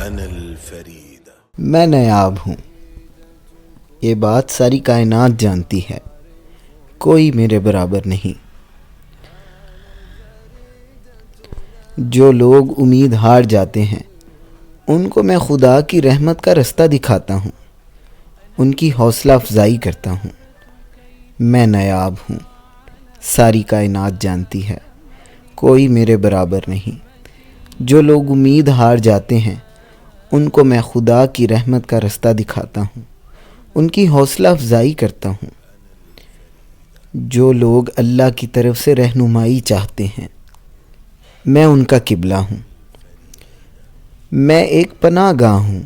أنا الفريد. میں نایاب ہوں، یہ بات ساری کائنات جانتی ہے، کوئی میرے برابر نہیں۔ جو لوگ امید ہار جاتے ہیں ان کو میں خدا کی رحمت کا رستہ دکھاتا ہوں، ان کی حوصلہ افزائی کرتا ہوں۔ میں نایاب ہوں، ساری کائنات جانتی ہے، کوئی میرے برابر نہیں۔ جو لوگ امید ہار جاتے ہیں ان کو میں خدا کی رحمت کا رستہ دکھاتا ہوں، ان کی حوصلہ افزائی کرتا ہوں۔ جو لوگ اللہ کی طرف سے رہنمائی چاہتے ہیں میں ان کا قبلہ ہوں، میں ایک پناہ گاہ ہوں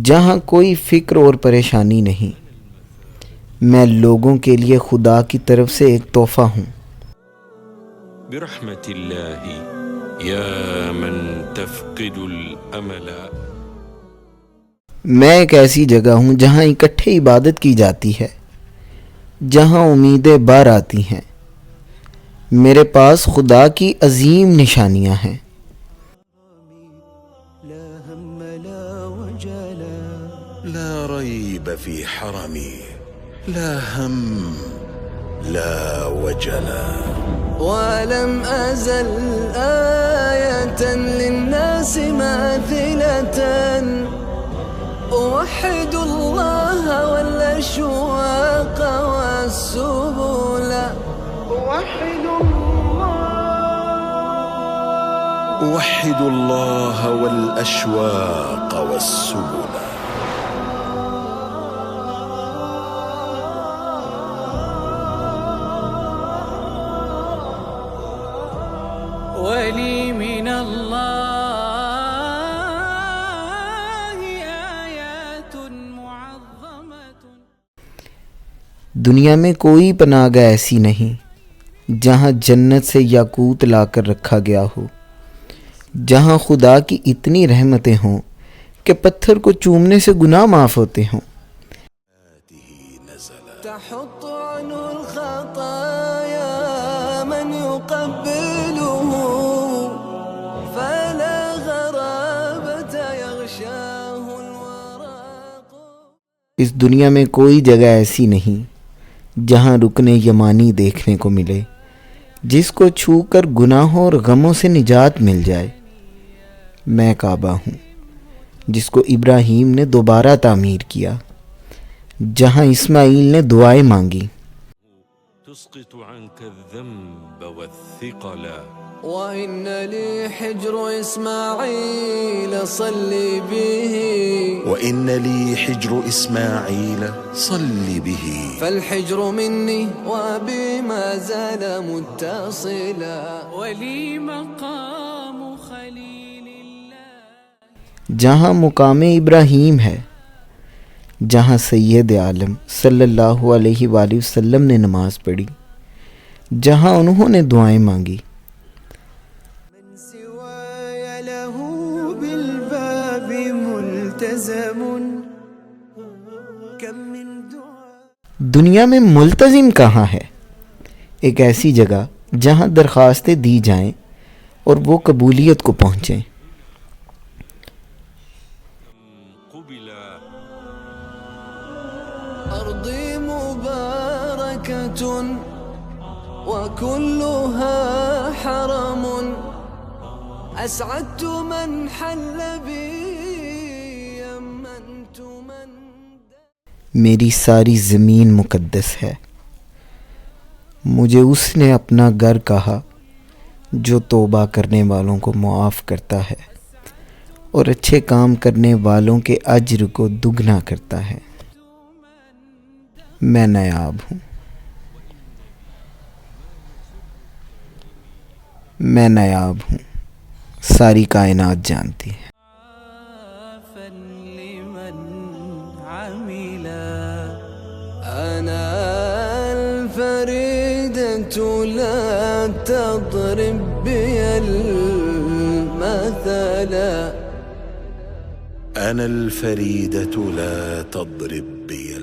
جہاں کوئی فکر اور پریشانی نہیں۔ میں لوگوں کے لیے خدا کی طرف سے ایک تحفہ ہوں۔ برحمة الله يا من تفقد الأمل. میں ایک ایسی جگہ ہوں جہاں اکٹھے عبادت کی جاتی ہے، جہاں امیدیں بار آتی ہیں۔ میرے پاس خدا کی عظیم نشانیاں ہیں۔ لا ريب في حرمي، لا هم لا وجلا. ولم أزل آية للناس ماثلة، أوحد الله والأشواق والسبل. أوحد الله والأشواق والسبل. ولي من الله آيات معظمة. دنیا میں کوئی پناہ گاہ ایسی نہیں جہاں جنت سے یاقوت لا کر رکھا گیا ہو، جہاں خدا کی اتنی رحمتیں ہوں کہ پتھر کو چومنے سے گناہ معاف ہوتے ہوں۔ تحط عنه الخطايا من يقبله، فلا غرابة يغشاه الوراق. اس دنیا میں کوئی جگہ ایسی نہیں جہاں رکن یمانی دیکھنے کو ملے جس کو چھو کر گناہوں اور غموں سے نجات مل جائے۔ میں کعبہ ہوں جس کو ابراہیم نے دوبارہ تعمیر کیا، جہاں اسماعیل نے دعائیں مانگی۔ تسقط عنك الذنب والثقل. وإن لي حجر إسماعيل صل به، وإن لي حجر إسماعيل صل به. فالحجر مني وبي ما زال متصلا، ولي مقام خليل الله. جہاں مقام ابراہیم ہے، جہاں سید عالم صلی اللہ علیہ وآلہ وسلم نے نماز پڑھی، جہاں انہوں نے دعائیں مانگی۔ من سواي له بالباب ملتزم، كم من دعاء. دنیا میں ملتزم کہاں ہے؟ ایک ایسی جگہ جہاں درخواستیں دی جائیں اور وہ قبولیت کو پہنچیں۔ أرضي مباركة وكلها حرم، أسعدت من حل بي يمنت من. میری ساری زمین مقدس ہے، مجھے اس نے اپنا گھر کہا جو توبہ کرنے والوں کو معاف کرتا ہے اور اچھے کام کرنے والوں کے اجر کو دگنا کرتا ہے۔ میں نایاب ہوں، میں نایاب ہوں، ساری کائنات جانتی ہے۔ لمن عمل أنا الفريدة لا تضرب بي المثل. أنا الفريدة لا تضرب بي